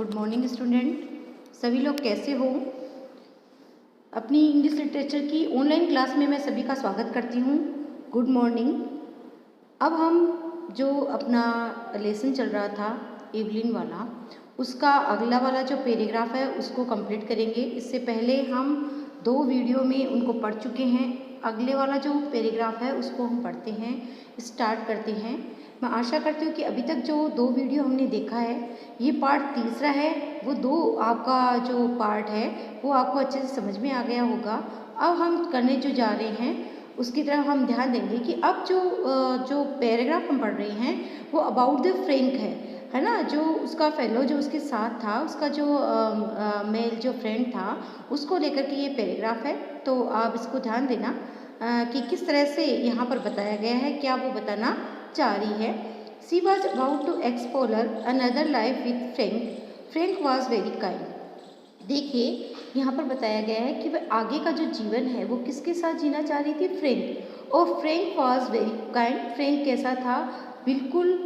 Good morning student, सभी लोग कैसे हो। अपनी इंग्लिश लिटरेचर की ऑनलाइन क्लास में मैं सभी का स्वागत करती हूँ। Good morning. अब हम जो अपना लेसन चल रहा था एवलिन वाला, उसका अगला वाला जो पैराग्राफ है उसको कंप्लीट करेंगे। इससे पहले हम 2 वीडियो में उनको पढ़ चुके हैं। अगले वाला जो पैराग्राफ है उसको हम पढ़ते हैं, स्टार्ट करते हैं। मैं आशा करती हूँ कि अभी तक जो 2 वीडियो हमने देखा है, ये पार्ट तीसरा है, वो 2 आपका जो पार्ट है वो आपको अच्छे से समझ में आ गया होगा। अब हम करने जो जा रहे हैं उसकी तरफ हम ध्यान देंगे कि अब जो पैराग्राफ हम पढ़ रहे हैं वो अबाउट द फ्रैंक है ना। जो उसका फेलो जो उसके साथ था, उसका जो मेल जो फ्रेंड था, उसको लेकर के ये पैराग्राफ है। तो आप इसको ध्यान देना कि किस तरह से यहाँ पर बताया गया है, क्या वो बताना चाह रही है। She was about to explore another life with Frank. Frank was very kind. देखिए यहाँ पर बताया गया है कि वह आगे का जो जीवन है वो किसके साथ जीना चाह रही थी, फ्रैंक। और Frank was very kind. Frank कैसा था, बिल्कुल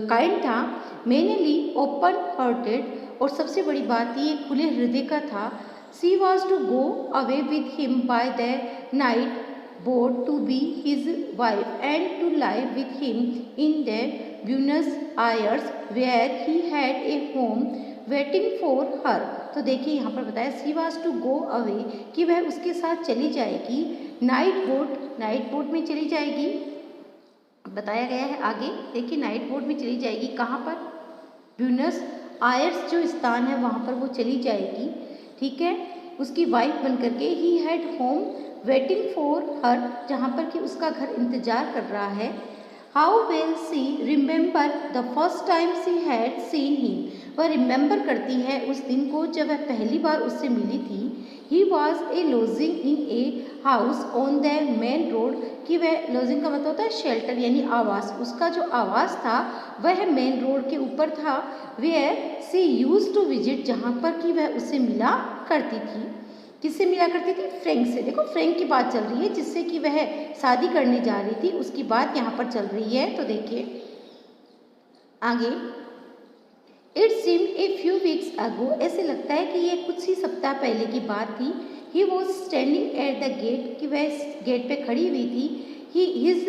काइंड था। मेनली ओपन हार्टेड, और सबसे बड़ी बात ये खुले हृदय का था। She was to go away with him by the night boat to be his wife and to live with him in the Buenos Aires where he had a home waiting for her। तो देखिए यहाँ पर बताया सी was to go away, कि वह उसके साथ चली जाएगी। नाइट बोट में चली जाएगी, बताया गया है आगे। देखिए नाइट बोट में चली जाएगी, कहाँ पर, ब्यूनस आयर्स जो स्थान है वहाँ पर वो चली जाएगी, ठीक है, उसकी वाइफ बन करके। He had home waiting for her, जहाँ पर कि उसका घर इंतजार कर रहा है। How well she remember the first time she had seen him. वह रिमेंबर करती है उस दिन को जब वह पहली बार उससे मिली थी। He was a lodging in a house on the main road, कि वह लॉजिंग का मतलब होता है शेल्टर यानी आवास। उसका जो आवास था वह मेन रोड के ऊपर था। Where she use to visit, जहाँ पर कि वह उससे मिला करती थी। किससे मिला करती थी, फ्रैंक से। देखो फ्रैंक की बात चल रही है, जिससे कि वह शादी करने जा रही थी, उसकी बात यहाँ पर चल रही है। तो देखिए आगे, it seem a few weeks ago, ऐसे लगता है कि ये कुछ ही सप्ताह पहले की बात थी। He was standing at the gate, कि वह गेट पे खड़ी हुई थी। He his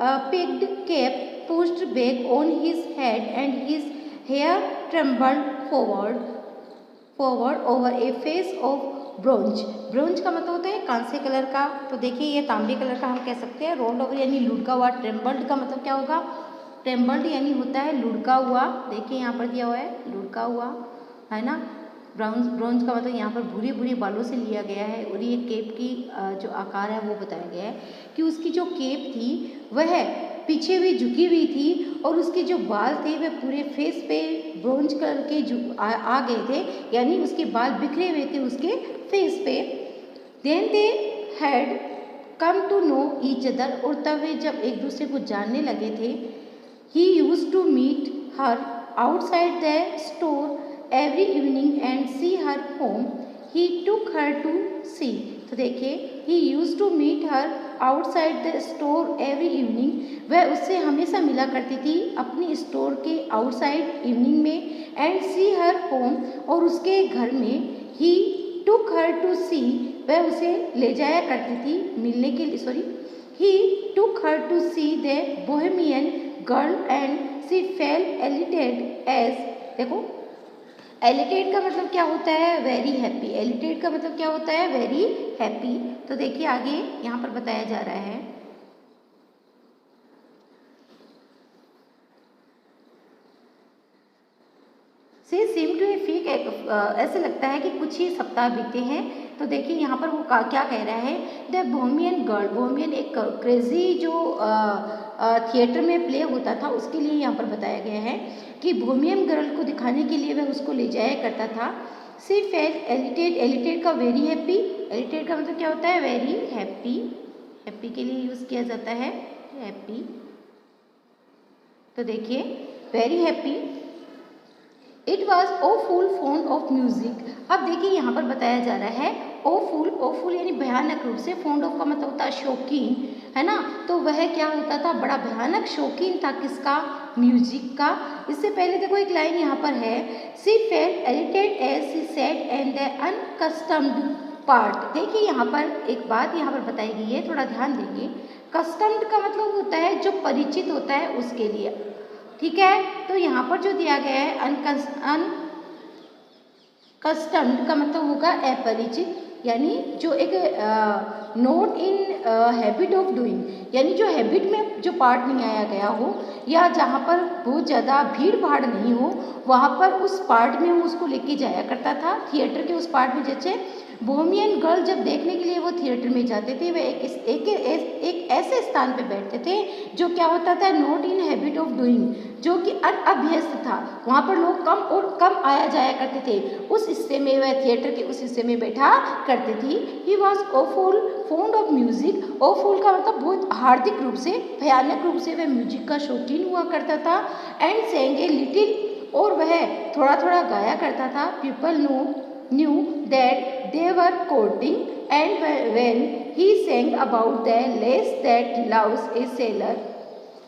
peaked cap pushed back on his head and his hair trembled forward over a face of bronze. Bronze का मतलब होता है कांसे कलर का, तो देखिए ये तांबे कलर का हम कह सकते हैं। रोल्ड ओवर यानी लुढ़का हुआ। ट्रेम्बल्ड का मतलब क्या होगा, ट्रेम्बल्ड यानी होता है लुढ़का हुआ। देखिए यहाँ पर दिया हुआ है लुढ़का हुआ, है ना। ब्रोंज का मतलब यहाँ पर भूरे भूरे बालों से लिया गया है। और ये केप की जो आकार है वो बताया गया है कि उसकी जो केप थी वह पीछे भी झुकी हुई थी, और उसके जो बाल थे वह पूरे फेस पे ब्रोंज कलर के आ गए थे, यानी उसके बाल बिखरे हुए थे उसके फेस पे। Then they had come to know each other, और तब वे जब एक दूसरे को जानने लगे थे। He use to meet her outside the store every evening and see her home. He took her to see, तो देखिए he use to meet her outside the store every evening, वह उससे हमेशा मिला करती थी अपनी स्टोर के आउटसाइड इवनिंग में। एंड सी हर होम, और उसके घर में। ही टुक हर टू सी, वह उसे ले जाया करती थी मिलने के लिए, he took her to see the Bohemian girl and she felt elated as. देखो एलिटेड का मतलब क्या होता है, वेरी हैप्पी। एलिटेड का मतलब क्या होता है, वेरी हैप्पी। तो देखिए आगे यहाँ पर बताया जा रहा है, से सेम टू ए फीक, ऐसे लगता है कि कुछ ही सप्ताह बीते हैं। तो देखिए यहाँ पर वो क्या कह रहा है, द बोहेमियन गर्ल। बोहेमियन एक क्रेजी जो थिएटर में प्ले होता था, उसके लिए यहाँ पर बताया गया है कि बोहेमियन गर्ल को दिखाने के लिए वह उसको ले जाया करता था। सी फेल एलिटेड, एलिटेड का वेरी हैप्पी। एलिटेड का मतलब क्या होता है, वेरी हैप्पी। हैप्पी के लिए यूज किया जाता है हैप्पी। तो देखिए very happy. It was awful phone of music. अब देखिए यहाँ पर बताया जा रहा है ओफुल, ओफुल यानी भयानक रूप से, फॉन्ड ऑफ का मतलब होता है शौकीन, है ना। तो वह क्या होता था, बड़ा भयानक शौकीन था किसका, म्यूजिक का। इससे पहले देखो एक लाइन यहाँ पर है, she felt irritated as she said and the unaccustomed part. देखिए यहाँ पर एक बात यहाँ पर बताई गई है, थोड़ा ध्यान देंगे। कस्टम्ड का मतलब होता है जो परिचित होता है उसके लिए, ठीक है। तो यहाँ पर जो दिया गया है अनकस्टम्ड का मतलब होगा अपरिचित, यानी जो एक not in habit of doing, यानी जो हैबिट में जो पार्ट नहीं आया गया हो, या जहाँ पर बहुत ज़्यादा भीड़ भाड़ नहीं हो, वहाँ पर उस पार्ट में वो उसको लेके जाया करता था, थिएटर के उस पार्ट में। जैसे बोहेमियन गर्ल जब देखने के लिए वो थिएटर में जाते थे, वे एक ऐसे स्थान पे बैठते थे जो क्या होता था, not in habit of doing, जो कि अनअभ्यस्त था, वहाँ पर लोग कम और कम आया जाया करते थे, उस हिस्से में, वह थिएटर के उस हिस्से में बैठा करते थी। He was awful fond of music, awful का मतलब बहुत हार्दिक रूप से, भयानक रूप से वह म्यूजिक का शौकीन हुआ करता था। एंड सेंग ए लिटिल, और वह थोड़ा थोड़ा गाया करता था। People knew that they were courting, and when he sang about the lace that loves a sailor।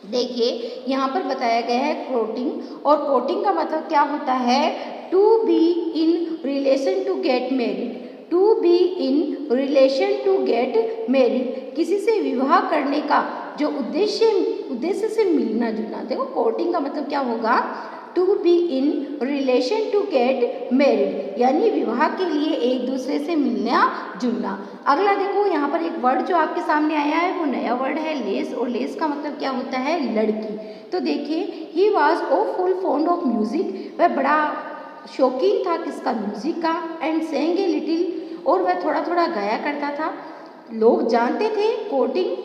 देखिए यहाँ पर बताया गया है कोर्टिंग, और कोर्टिंग का मतलब क्या होता है, to be in relation to get married, to be in relation to get married, किसी से विवाह करने का जो उद्देश्य से मिलना जुलना। देखो कोर्टिंग का मतलब क्या होगा, to be in relation to get married, यानी विवाह के लिए एक दूसरे से मिलना जुलना। अगला देखो यहाँ पर एक वर्ड जो आपके सामने आया है, वो नया वर्ड है लेस, और लेस का मतलब क्या होता है, लड़की। तो देखिए he was full fond of music, वह बड़ा शौकीन था किसका, म्यूजिक का। एंड सेंग ए लिटिल, और वह थोड़ा थोड़ा गाया करता था। लोग जानते थे courting,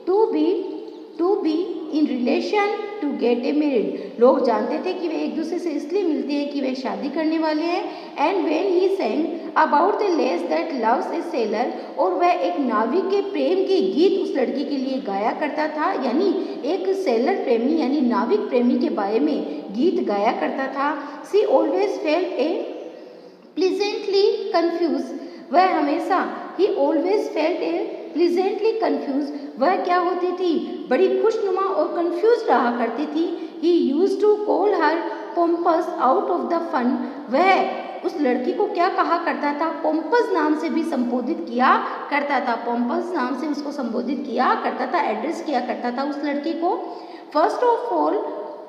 to be in relation to get a married, लोग जानते थे कि वे एक दूसरे से इसलिए मिलते हैं कि वे शादी करने वाले हैं। And when he Seng about the less that loves A seller, और वह एक नाविक के प्रेम के गीत उस लड़की के लिए गाया करता था, यानी एक सेलर प्रेमी यानी नाविक प्रेमी के बारे में गीत गाया करता था। She always felt a pleasantly confuse, वह हमेशा, he always felt a pleasantly confuse, वह क्या होती थी, बड़ी खुशनुमा और कंफ्यूज रहा करती थी। He used to call her pompous out of the fun, वह उस लड़की को क्या कहा करता था, पोम्पस नाम से भी संबोधित किया करता था, पोम्पस नाम से उसको संबोधित किया करता था, एड्रेस किया करता था उस लड़की को। First of all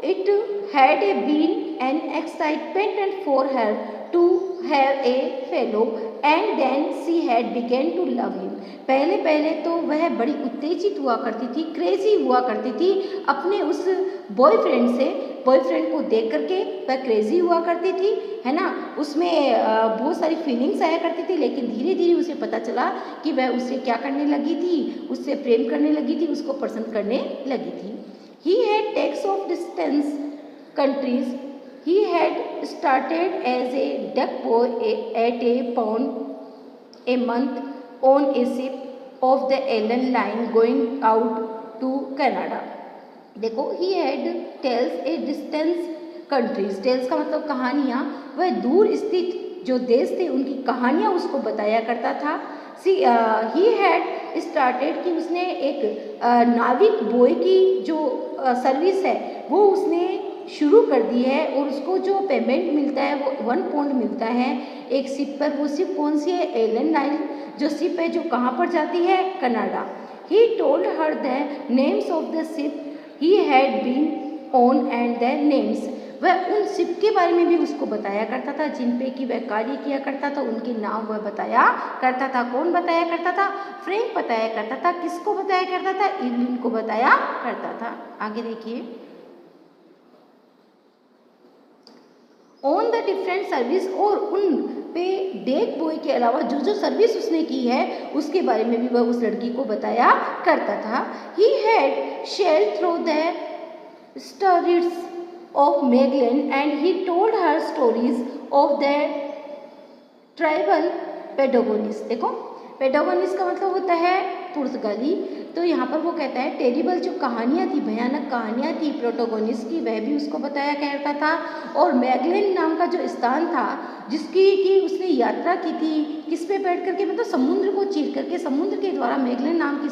it had been an excitement for her to have a fellow, and then she had begun to love him। पहले तो वह बड़ी उत्तेजित हुआ करती थी, क्रेजी हुआ करती थी अपने उस बॉयफ्रेंड से, बॉयफ्रेंड को देख करके वह क्रेजी हुआ करती थी, है ना। उसमें बहुत सारी फीलिंग्स आया करती थी, लेकिन धीरे धीरे उसे पता चला कि वह उससे क्या करने लगी थी, उससे प्रेम करने लगी थी, उसको पसंद करने लगी थी। He had tax of distant countries. He had started as a duck boy at £1 a month on a ship of the Allen Line going out to Canada। देखो he had tells a distant countries, tales का मतलब कहानियाँ, वह दूर स्थित जो देश थे उनकी कहानियाँ उसको बताया करता था। ही हैड स्टार्टेड, कि उसने एक नाविक बॉय की जो सर्विस है वो उसने शुरू कर दी है, और उसको जो पेमेंट मिलता है वो £1 मिलता है एक शिप पर। वो शिप कौन सी है, एलन लाइन जो शिप है, जो कहाँ पर जाती है, Canada. He told her the names of the ship he had been on and the names, वह उन शिप के बारे में भी उसको बताया करता था जिन पे कि वह कार्य किया करता था, उनके नाम वह बताया करता था। कौन बताया करता था, फ्रैंक बताया करता था। किसको बताया करता था, इवलिन को बताया करता था। आगे देखिए, ऑन द डिफरेंट सर्विस, और उन पे डेक बॉय के अलावा जो जो सर्विस उसने की है उसके बारे में भी वह उस लड़की को बताया करता था। He had shelled through the stories of Magellan, and he told her stories of the tribal Patagonians। देखो Patagonians का मतलब होता है पुर्तगाली। तो यहाँ पर वो कहता है टेरिबल जो कहानियाँ थी, भयानक कहानियाँ थी प्रोटोगोनिस्ट की, वह भी उसको बताया करता था। और मैगलेन नाम का जो स्थान था जिसकी कि उसने यात्रा की थी, किस पे बैठ करके, मतलब समुद्र को चीर करके, समुद्र के द्वारा मैगलेन नाम की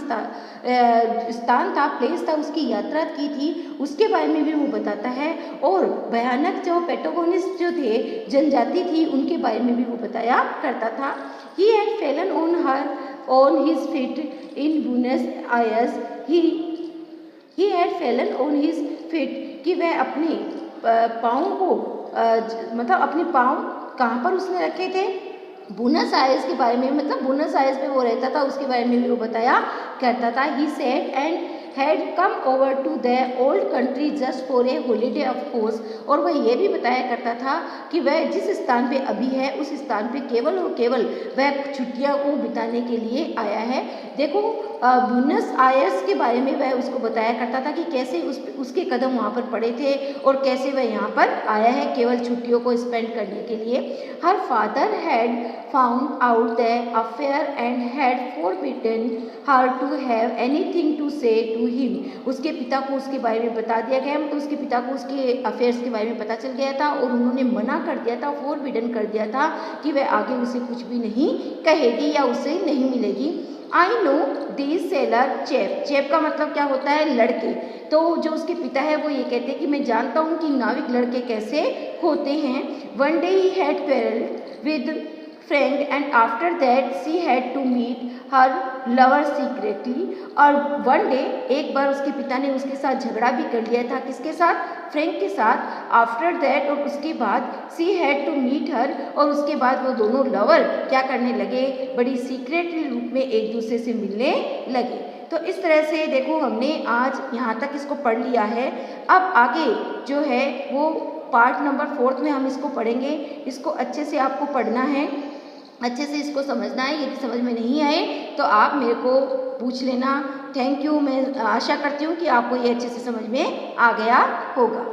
स्थान था, प्लेस था, उसकी यात्रा की थी, उसके बारे में भी वो बताता है। और भयानक जो पेटोगोनिस्ट जो थे, जनजाति थी, उनके बारे में भी वो बताया करता था। He had fallen on his feet in Buenos Aires. He had fallen on his feet कि वह अपने पाँव को मतलब अपने पाँव कहाँ पर उसने रखे थे, बुनस आयर्स के बारे में, मतलब बुनस आयर्स में वो रहता था, उसके बारे में भी वो बताया करता था। He said and had come over to the old country just for a holiday of course. और वह ये भी बताया करता था कि वह जिस स्थान पे अभी है उस स्थान पे केवल और केवल वह छुट्टियां को बिताने के लिए आया है। देखो ब्यूनस आयर्स के बारे में वह उसको बताया करता था कि कैसे उसके कदम वहाँ पर पड़े थे और कैसे वह यहाँ पर आया है केवल छुट्टियों को स्पेंड करने के लिए। Her father had found out the affair and had forbidden her to have anything to say to him. उसके पिता को उसके बारे में बता दिया गया, मतलब उसके पिता को उसके अफेयर्स के बारे में पता चल गया था और उन्होंने मना कर दिया था, फॉरबिडन कर दिया था कि वह आगे उसे कुछ भी नहीं कहेगी या उसे नहीं मिलेगी। I know this seller chap, chap का मतलब क्या होता है, लड़के। तो जो उसके पिता है वो ये कहते हैं कि मैं जानता हूँ कि नाविक लड़के कैसे होते हैं। One day he had quarrelled with Frank and after that she had to meet her lover secretly. और वन डे एक बार उसके पिता ने उसके साथ झगड़ा भी कर लिया था, किसके साथ, फ्रैंक के साथ। आफ्टर दैट, और उसके बाद she had to meet her, और उसके बाद वो दोनों लवर क्या करने लगे, बड़ी सीक्रेटली रूप में एक दूसरे से मिलने लगे। तो इस तरह से देखो हमने आज यहाँ तक इसको पढ़ लिया है। अब आगे जो है वो पार्ट नंबर 4 में हम इसको पढ़ेंगे। इसको अच्छे से आपको पढ़ना है, अच्छे से इसको समझना है। यदि समझ में नहीं आए तो आप मेरे को पूछ लेना। Thank you. मैं आशा करती हूँ कि आपको ये अच्छे से समझ में आ गया होगा।